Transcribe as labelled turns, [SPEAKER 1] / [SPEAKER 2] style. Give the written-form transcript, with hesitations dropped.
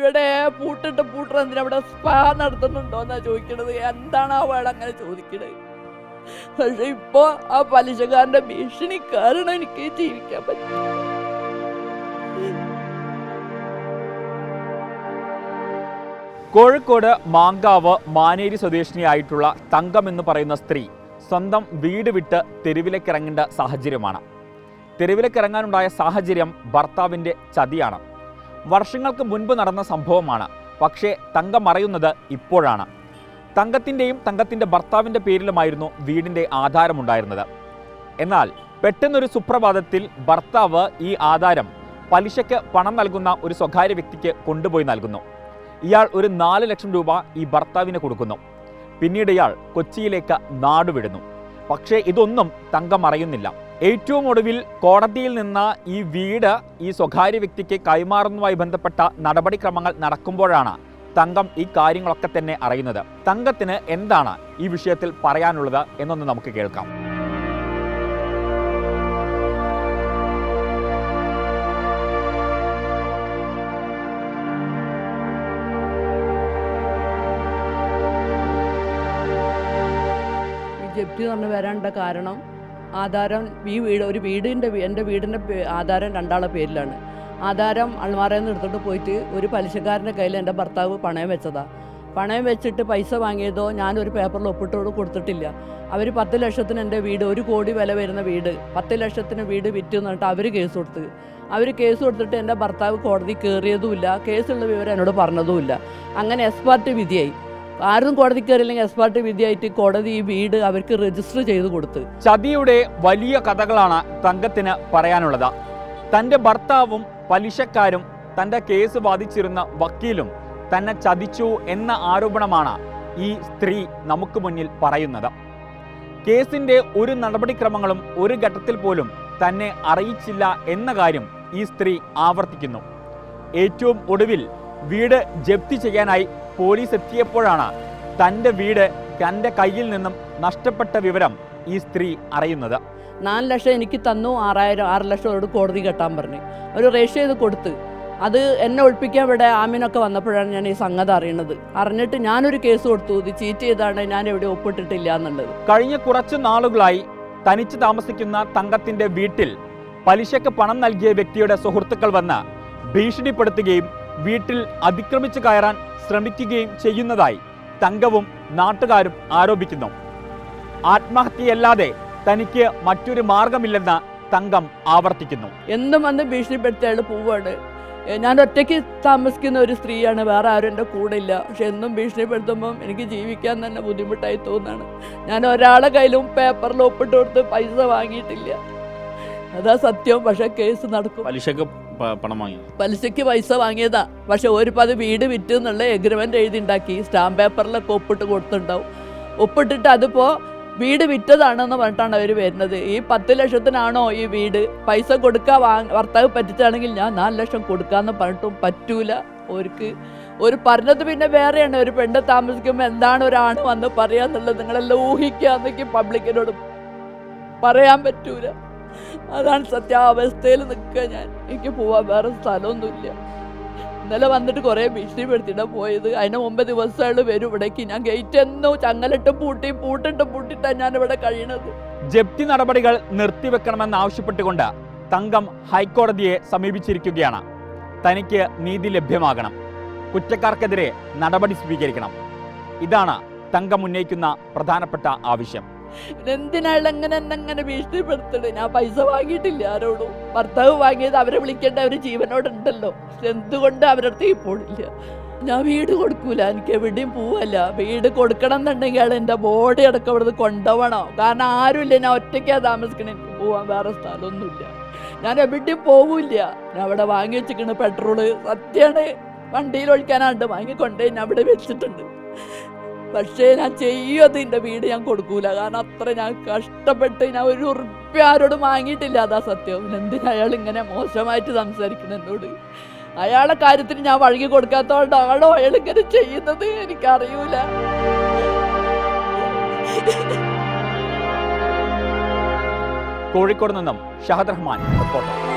[SPEAKER 1] ഇവിടെ പൂട്ടർ എന്തിനാ ഇവിടെ സ്പാ നടത്തുന്നുണ്ടോന്നാ ചോദിക്കണത്. എന്താണ് ആ വേള അങ്ങനെ ചോദിക്കണത്? പക്ഷെ ഇപ്പൊ ആ പലിശക്കാരന്റെ ഭീഷണി കാരണം എനിക്ക് ജീവിക്കാൻ പറ്റും.
[SPEAKER 2] കോഴിക്കോട് മാങ്കാവ് മാനേരി സ്വദേശിനിയായിട്ടുള്ള തങ്കം എന്ന് പറയുന്ന സ്ത്രീ സ്വന്തം വീട് വിട്ട് തെരുവിലേക്കിറങ്ങേണ്ട സാഹചര്യമാണ്. തെരുവിലേക്കിറങ്ങാനുണ്ടായ സാഹചര്യം ഭർത്താവിൻ്റെ ചതിയാണ്. വർഷങ്ങൾക്ക് മുൻപ് നടന്ന സംഭവമാണ്. പക്ഷേ തങ്കം അറിയുന്നത് ഇപ്പോഴാണ്. തങ്കത്തിൻ്റെയും തങ്കത്തിൻ്റെ ഭർത്താവിൻ്റെ പേരിലുമായിരുന്നു വീടിൻ്റെ ആധാരമുണ്ടായിരുന്നത്. എന്നാൽ പെട്ടെന്നൊരു സുപ്രഭാതത്തിൽ ഭർത്താവ് ഈ ആധാരം പലിശയ്ക്ക് പണം നൽകുന്ന ഒരു സ്വകാര്യ വ്യക്തിക്ക് കൊണ്ടുപോയി നൽകുന്നു. ഇയാൾ ഒരു 4 ലക്ഷം രൂപ ഈ ഭർത്താവിന് കൊടുക്കുന്നു. പിന്നീട് ഇയാൾ കൊച്ചിയിലേക്ക് നാടുവിടുന്നു. പക്ഷേ ഇതൊന്നും തങ്കം അറിയുന്നില്ല. ഏറ്റവും ഒടുവിൽ കോടതിയിൽ നിന്ന് ഈ വീട് ഈ സ്വകാര്യ വ്യക്തിക്ക് കൈമാറുന്നതുമായി ബന്ധപ്പെട്ട നടപടിക്രമങ്ങൾ നടക്കുമ്പോഴാണ് തങ്കം ഈ കാര്യങ്ങളൊക്കെ തന്നെ അറിയുന്നത്. തങ്കത്തിന് എന്താണ് ഈ വിഷയത്തിൽ പറയാനുള്ളത് എന്നൊന്ന് നമുക്ക് കേൾക്കാം.
[SPEAKER 1] ജപ്തി പറഞ്ഞ് വരാനുള്ള കാരണം ആധാരം എൻ്റെ വീടിൻ്റെ ആധാരം 2 പേരിലാണ്. ആധാരം അൾമാറയിൽ നിന്ന് എടുത്തിട്ട് പോയിട്ട് ഒരു പലിശക്കാരൻ്റെ കയ്യിൽ എൻ്റെ ഭർത്താവ് പണയം വെച്ചതാണ്. പണയം വെച്ചിട്ട് പൈസ വാങ്ങിയതോ ഞാനൊരു പേപ്പറിൽ ഒപ്പിട്ടോട് കൊടുത്തിട്ടില്ല. അവർ 10 ലക്ഷത്തിന് എൻ്റെ വീട് 1 കോടി വില വരുന്ന വീട് 10 ലക്ഷത്തിന് വീട് വിറ്റു എന്നിട്ട് അവർ കേസ് കൊടുത്ത്. അവർ കേസ് കൊടുത്തിട്ട് എൻ്റെ ഭർത്താവ് കോടതി കയറിയതുമില്ല. കേസുള്ള വിവരം എന്നോട് പറഞ്ഞതുമില്ല. അങ്ങനെ എക്സ്പാർട്ട് വിധിയായി. ആരും കോടതി കയറിയില്ലെങ്കിൽ എക്സ്പാർട്ട് വിധിയായിട്ട് കോടതി ഈ വീട് അവർക്ക് രജിസ്റ്റർ ചെയ്ത് കൊടുത്ത്.
[SPEAKER 2] ചതിയുടെ വലിയ കഥകളാണ് തങ്കത്തിന് പറയാനുള്ളത്. തൻ്റെ ഭർത്താവും പലിശക്കാരും തൻ്റെ കേസ് ബാധിച്ചിരുന്ന വക്കീലും തന്നെ ചതിച്ചു എന്ന ആരോപണമാണ് ഈ സ്ത്രീ നമുക്ക് മുന്നിൽ പറയുന്നത്. കേസിൻ്റെ ഒരു നടപടിക്രമങ്ങളും ഒരു ഘട്ടത്തിൽ പോലും തന്നെ അറിയിച്ചില്ല എന്ന കാര്യം ഈ സ്ത്രീ ആവർത്തിക്കുന്നു. ഏറ്റവും ഒടുവിൽ വീട് ജപ്തി ചെയ്യാനായി പോലീസ് എത്തിയപ്പോഴാണ് തൻ്റെ വീട് തൻ്റെ കയ്യിൽ നിന്നും നഷ്ടപ്പെട്ട വിവരം ഈ സ്ത്രീ അറിയുന്നത്.
[SPEAKER 1] 4 ലക്ഷം എനിക്ക് തന്നു. 6 ലക്ഷം അവരോട് കോടതി കെട്ടാൻ പറഞ്ഞു. അവർ രജിസ്റ്റർ ചെയ്ത് കൊടുത്ത്. അത് എന്നെ ഒളിപ്പിക്കാൻ ഇവിടെ ആമിനൊക്കെ വന്നപ്പോഴാണ് ഞാൻ ഈ സംഗതി അറിയുന്നത്. അറിഞ്ഞിട്ട് ഞാനൊരു കേസ് കൊടുത്തു. ഇത് ചീറ്റ് ചെയ്താണ്, ഞാൻ എവിടെ ഒപ്പിട്ടിട്ടില്ല എന്നുള്ളത്.
[SPEAKER 2] കഴിഞ്ഞ കുറച്ച് നാളുകളായി തനിച്ച് താമസിക്കുന്ന തങ്കത്തിൻ്റെ വീട്ടിൽ പലിശയ്ക്ക് പണം നൽകിയ വ്യക്തിയുടെ സുഹൃത്തുക്കൾ വന്ന് ഭീഷണിപ്പെടുത്തുകയും വീട്ടിൽ അതിക്രമിച്ചു കയറാൻ ശ്രമിക്കുകയും ചെയ്യുന്നതായി തങ്കവും നാട്ടുകാരും ആരോപിക്കുന്നു. ആത്മഹത്യയല്ലാതെ തനിക്ക് മറ്റൊരു മാർഗമില്ലെന്ന് തങ്കം ആവർത്തിക്കുന്നു.
[SPEAKER 1] എന്നും വന്ന് ഭീഷണിപ്പെടുത്തിയാൽ പോവാണ്. ഞാൻ ഒറ്റയ്ക്ക് താമസിക്കുന്ന ഒരു സ്ത്രീയാണ്, വേറെ ആരും എൻ്റെ കൂടെ ഇല്ല. പക്ഷെ എന്നും ഭീഷണിപ്പെടുത്തുമ്പം എനിക്ക് ജീവിക്കാൻ തന്നെ ബുദ്ധിമുട്ടായി തോന്നുകയാണ്. ഞാൻ ഒരാളെ കയ്യിലും പേപ്പറിൽ ഒപ്പിട്ട് കൊടുത്ത് പൈസ വാങ്ങിയിട്ടില്ല. അതാ സത്യം. പക്ഷെ കേസ് നടക്കും. പലിശയ്ക്ക് പൈസ വാങ്ങിയതാ. പക്ഷെ അത് വീട് വിറ്റ് എന്നുള്ള എഗ്രിമെന്റ് എഴുതി ഉണ്ടാക്കി സ്റ്റാമ്പ് പേപ്പറിലൊക്കെ ഒപ്പിട്ട് കൊടുത്തിട്ടുണ്ടാവും. ഒപ്പിട്ടിട്ട് അതിപ്പോ വീട് വിറ്റതാണെന്ന് പറഞ്ഞിട്ടാണ് അവർ വരുന്നത്. ഈ 10 ലക്ഷത്തിനാണോ ഈ വീട് പൈസ കൊടുക്കാൻ ഭർത്താവ് പറ്റിച്ചാണെങ്കിൽ ഞാൻ 4 ലക്ഷം കൊടുക്കാന്ന് പറഞ്ഞിട്ടും പറ്റൂല. ഒരു പറഞ്ഞത് പിന്നെ വേറെയാണ്. ഒരു പെണ്ണ് താമസിക്കുമ്പോൾ എന്താണ് ഒരാണ് വന്ന് പറയാന്നുള്ളത് നിങ്ങളെല്ലാം ഊഹിക്കാന്നെങ്കിൽ പബ്ലിക്കിനോട് പറയാൻ പറ്റൂല. അതാണ് സത്യാവസ്ഥയിൽ നിൽക്കുക ഞാൻ. എനിക്ക് പോവാൻ വേറെ സ്ഥലമൊന്നുമില്ല. ഇന്നലെ വന്നിട്ട് കുറേ ഭീഷണിപ്പെടുത്തിയിട്ടാണ് പോയത്. അതിന് മുമ്പ് ദിവസങ്ങൾ വരും ഇവിടേക്ക്. ഞാൻ ഗേറ്റ് എന്നോ ചങ്ങലിട്ട് പൂട്ടിയിട്ടാണ് ഞാൻ ഇവിടെ കഴിയണത്.
[SPEAKER 2] ജപ്തി നടപടികൾ നിർത്തിവെക്കണമെന്നാവശ്യപ്പെട്ടുകൊണ്ട് തങ്കം ഹൈക്കോടതിയെ സമീപിച്ചിരിക്കുകയാണ്. തനിക്ക് നീതി ലഭ്യമാകണം, കുറ്റക്കാർക്കെതിരെ നടപടി സ്വീകരിക്കണം. ഇതാണ് തങ്കം ഉന്നയിക്കുന്ന പ്രധാനപ്പെട്ട ആവശ്യം.
[SPEAKER 1] എന്തിനാണ് എന്നെ ഭീഷണിപ്പെടുത്തത്? ഞാൻ പൈസ വാങ്ങിയിട്ടില്ല ആരോടും. ഭർത്താവ് വാങ്ങിയത് അവരെ വിളിക്കേണ്ട അവർ ജീവനോടുണ്ടല്ലോ. എന്തുകൊണ്ട് അവരുടെ അടുത്ത് പോണില്ല? ഞാൻ വീട് കൊടുക്കൂല, എനിക്ക് എവിടെയും പോവല്ല. വീട് കൊടുക്കണം എന്നുണ്ടെങ്കിൽ അയാൾ എൻ്റെ ബോഡി അടക്കം ഇവിടുന്ന് കൊണ്ടുപോകണം. കാരണം ആരുമില്ല, ഞാൻ ഒറ്റയ്ക്കാണ് താമസിക്കണം. എനിക്ക് പോവാൻ വേറെ സ്ഥലമൊന്നുമില്ല. ഞാൻ എവിടെയും പോവില്ല. ഞാൻ അവിടെ വാങ്ങി വെച്ചിരിക്കണ് പെട്രോള്. സത്യമാണ്, വണ്ടിയിൽ ഒഴിക്കാനാണ്ട് വാങ്ങിക്കൊണ്ടേ ഞാൻ അവിടെ വെച്ചിട്ടുണ്ട്. പക്ഷേ ഞാൻ ചെയ്യത് എൻ്റെ വീട് ഞാൻ കൊടുക്കൂല. കാരണം അത്ര ഞാൻ കഷ്ടപ്പെട്ട് ഞാൻ 1 ഉറുപ്പ്യ ആരോടും വാങ്ങിയിട്ടില്ല. അതാ സത്യം. എന്തിനാ അയാൾ ഇങ്ങനെ മോശമായിട്ട് സംസാരിക്കണം എന്നോട്? അയാളെ കാര്യത്തിന് ഞാൻ വഴങ്ങി കൊടുക്കാത്തതുകൊണ്ടാണോ അയാൾ ഇങ്ങനെ ചെയ്യുന്നത്? എനിക്കറിയൂല.
[SPEAKER 2] കോഴിക്കോട് നിന്നും ഷഹദ് റഹ്മാൻ റിപ്പോർട്ടർ.